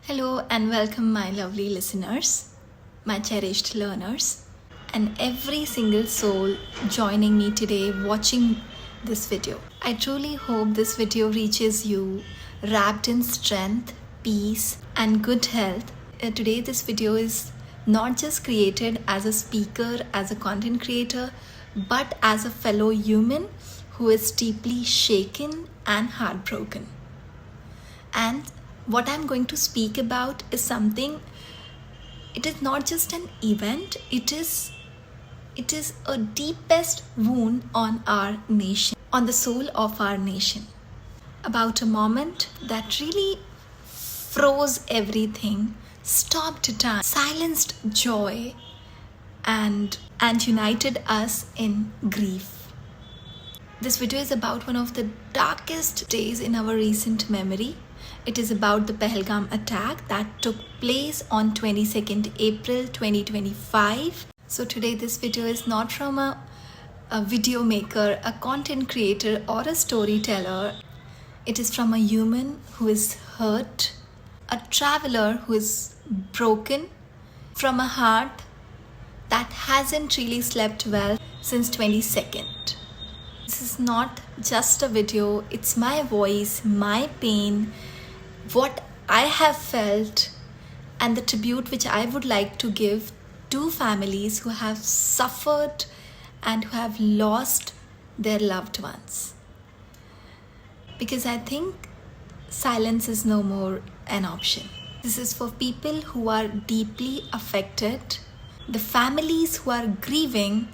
Hello and welcome, my lovely listeners, my cherished learners, and every single soul joining me today watching this video. I truly hope this video reaches you wrapped in strength, peace, and good health. Today, this video is not just created as a speaker, as a content creator, but as a fellow human who is deeply shaken and heartbroken. And what I'm going to speak about is something, it is not just an event, it is a deepest wound on our nation, on the soul of our nation. About a moment that really froze everything, stopped time, silenced joy, and united us in grief. This video is about one of the darkest days in our recent memory. It is about the Pahalgam attack that took place on 22nd April 2025. So today this video is not from a video maker, a content creator, or a storyteller. It is from a human who is hurt, a traveler who is broken, from a heart that hasn't really slept well since 22nd. This is not just a video, it's my voice, my pain, what I have felt, and the tribute which I would like to give to families who have suffered and who have lost their loved ones. Because I think silence is no more an option. This is for people who are deeply affected, the families who are grieving,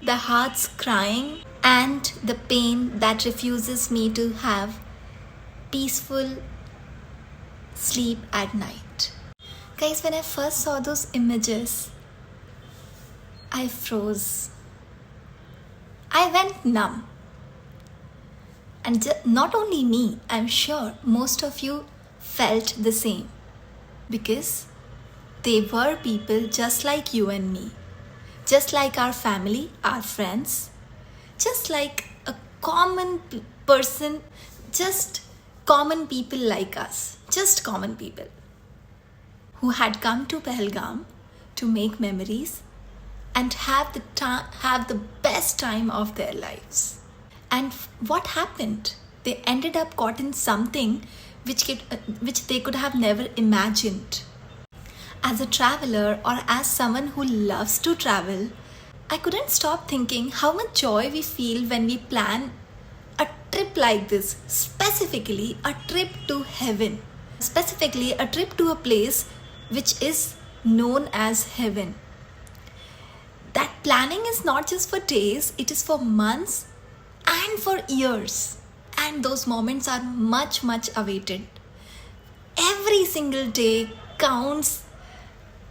the hearts crying, and the pain that refuses me to have peaceful sleep at night. Guys, when I first saw those images, I froze. I went numb. And not only me, I'm sure most of you felt the same. Because they were people just like you and me. Just like our family, our friends. Just like a common person, just common people like us, just common people who had come to Pahalgam to make memories and have the best time of their lives. And what happened? They ended up caught in something which they could have never imagined. As a traveler or as someone who loves to travel, I couldn't stop thinking how much joy we feel when we plan a trip like this, specifically a trip to heaven, specifically a trip to a place which is known as heaven. That planning is not just for days, it is for months and for years. And those moments are much, much awaited. Every single day counts.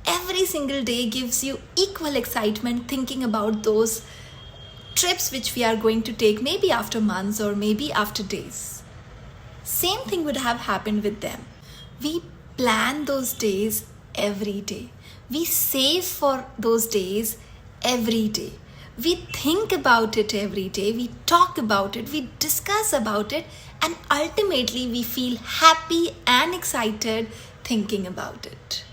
Every single day gives you equal excitement thinking about those trips which we are going to take, maybe after months or maybe after days. Same thing would have happened with them. We plan those days every day. We save for those days every day. We think about it every day. We talk about it. We discuss about it. And ultimately we feel happy and excited thinking about it.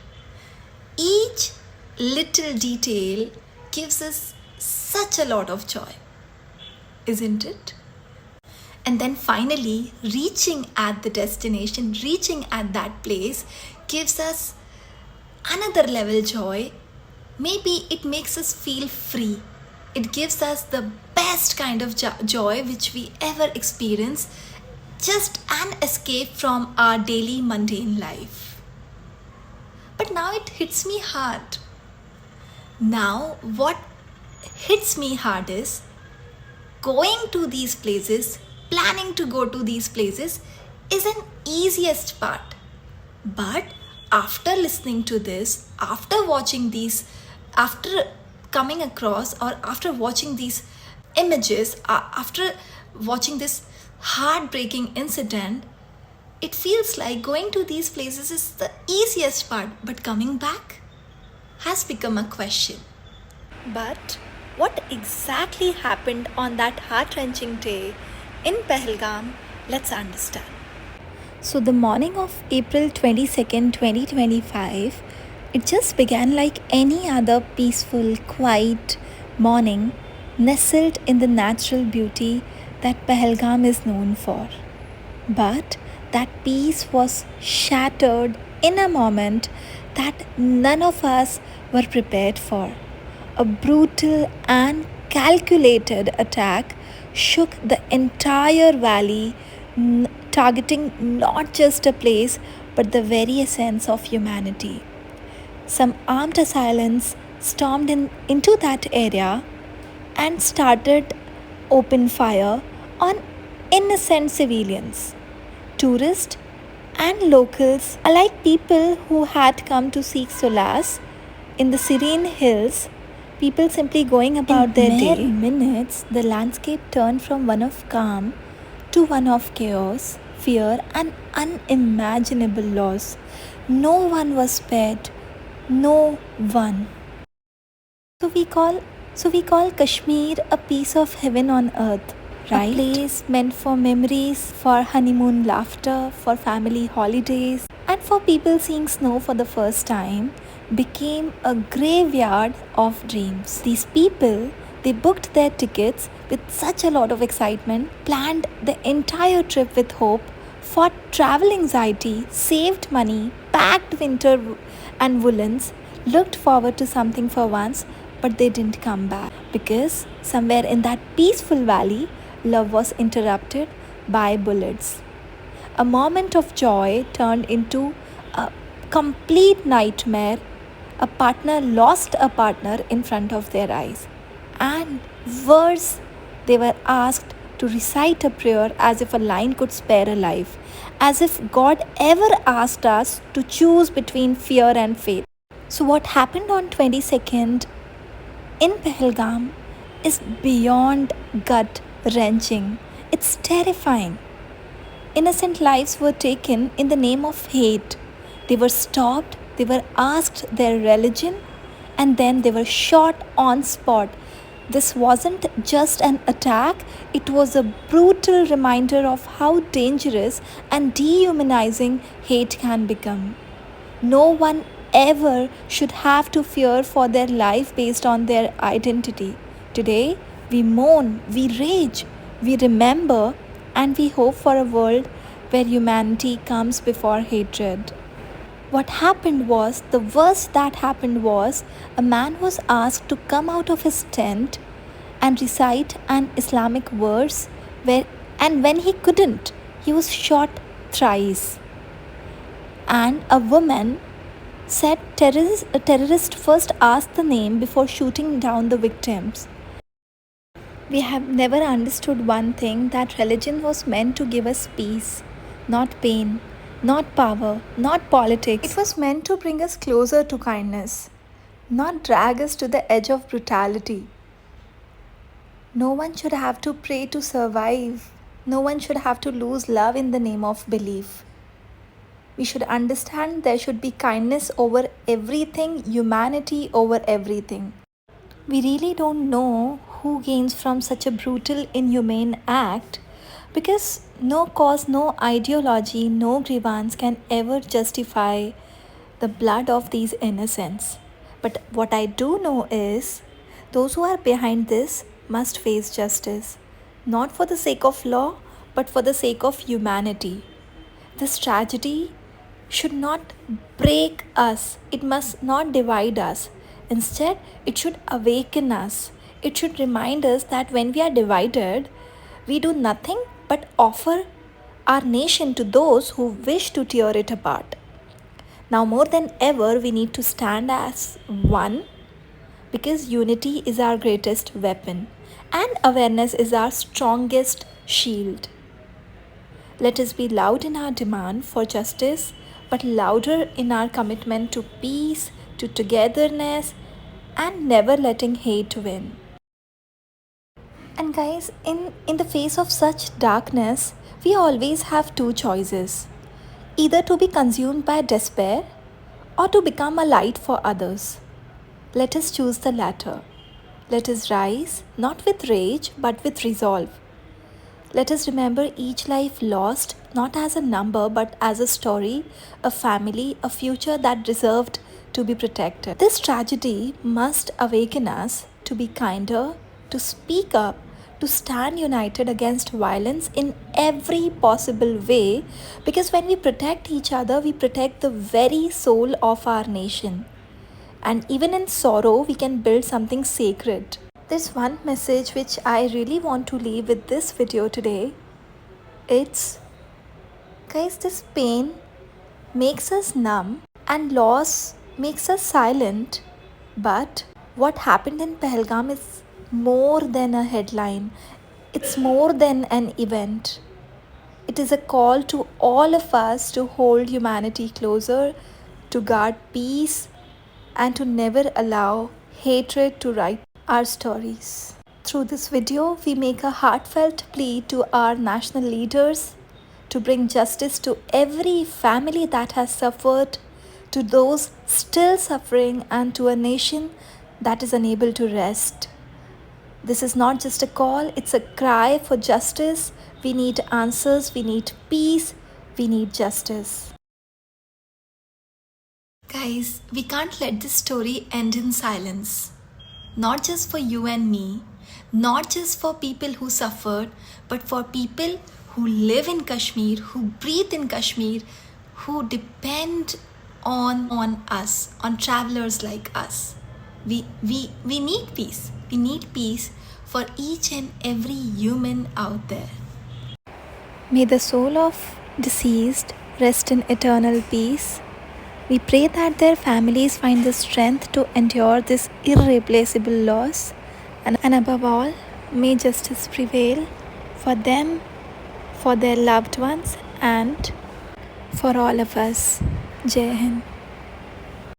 Each little detail gives us such a lot of joy, isn't it? And then finally, reaching at the destination, reaching at that place gives us another level joy. Maybe it makes us feel free. It gives us the best kind of joy which we ever experience, just an escape from our daily mundane life. But now it hits me hard. Now what hits me hard is going to these places, planning to go to these places is an easiest part. But after listening to this, after watching these, after coming across or after watching these images, after watching this heartbreaking incident, it feels like going to these places is the easiest part, but coming back has become a question. But what exactly happened on that heart-wrenching day in Pahalgam? Let's understand. So, the morning of April 22nd, 2025, it just began like any other peaceful, quiet morning, nestled in the natural beauty that Pahalgam is known for. But that peace was shattered in a moment that none of us were prepared for. A brutal and calculated attack shook the entire valley, targeting not just a place but the very essence of humanity. Some armed assailants stormed into that area and started open fire on innocent civilians, tourists, and locals, alike people who had come to seek solace in the serene hills, people simply going about their day. In mere minutes, the landscape turned from one of calm to one of chaos, fear, and unimaginable loss. No one was spared. No one. So we call Kashmir a piece of heaven on earth, right? A place meant for memories, for honeymoon laughter, for family holidays, and for people seeing snow for the first time, became a graveyard of dreams. These people, they booked their tickets with such a lot of excitement, planned the entire trip with hope, fought travel anxiety, saved money, packed winter and woolens, looked forward to something for once, but they didn't come back because somewhere in that peaceful valley, love was interrupted by bullets. A moment of joy turned into a complete nightmare. A partner lost a partner in front of their eyes. And worse, they were asked to recite a prayer as if a line could spare a life, as if God ever asked us to choose between fear and faith. So, what happened on 22nd in Pahalgam is beyond gut wrenching. It's terrifying. Innocent lives were taken in the name of hate. They were stopped, they were asked their religion, and then they were shot on spot. This wasn't just an attack, it was a brutal reminder of how dangerous and dehumanizing hate can become. No one ever should have to fear for their life based on their identity. Today, we mourn, we rage, we remember, and we hope for a world where humanity comes before hatred. What happened was, the worst that happened was, a man was asked to come out of his tent and recite an Islamic verse, and when he couldn't, he was shot thrice. And a woman said a terrorist first asked the name before shooting down the victims. We have never understood one thing, that religion was meant to give us peace, not pain, not power, not politics. It was meant to bring us closer to kindness, not drag us to the edge of brutality. No one should have to pray to survive. No one should have to lose love in the name of belief. We should understand there should be kindness over everything, humanity over everything. We really don't know who gains from such a brutal, inhumane act, because no cause, no ideology, no grievance can ever justify the blood of these innocents. But what I do know is, those who are behind this must face justice, not for the sake of law, but for the sake of humanity. This tragedy should not break us, it must not divide us. Instead, it should awaken us. It should remind us that when we are divided, we do nothing but offer our nation to those who wish to tear it apart. Now, more than ever, we need to stand as one, because unity is our greatest weapon and awareness is our strongest shield. Let us be loud in our demand for justice, but louder in our commitment to peace, to togetherness, and never letting hate win. And guys, in the face of such darkness, we always have two choices: either to be consumed by despair or to become a light for others. Let us choose the latter. Let us rise, not with rage, but with resolve. Let us remember each life lost not as a number but as a story, a family, a future that deserved to be protected. This tragedy must awaken us to be kinder, to speak up, to stand united against violence in every possible way, because when we protect each other, we protect the very soul of our nation. And even in sorrow, we can build something sacred. There's one message which I really want to leave with this video today. It's, guys, this pain makes us numb and loss makes us silent. But what happened in Pahalgam is more than a headline, it's more than an event. It is a call to all of us to hold humanity closer, to guard peace, and to never allow hatred to write our stories. Through this video, we make a heartfelt plea to our national leaders to bring justice to every family that has suffered, to those still suffering, and to a nation that is unable to rest. This is not just a call, it's a cry for justice. We need answers, we need peace, we need justice. Guys, we can't let this story end in silence. Not just for you and me, not just for people who suffered, but for people who live in Kashmir, who breathe in Kashmir, who depend on us, on travelers like us. We need peace. We need peace for each and every human out there. May the soul of deceased rest in eternal peace. We pray that their families find the strength to endure this irreplaceable loss. And above all, may justice prevail for them, for their loved ones, and for all of us. Jai Hind.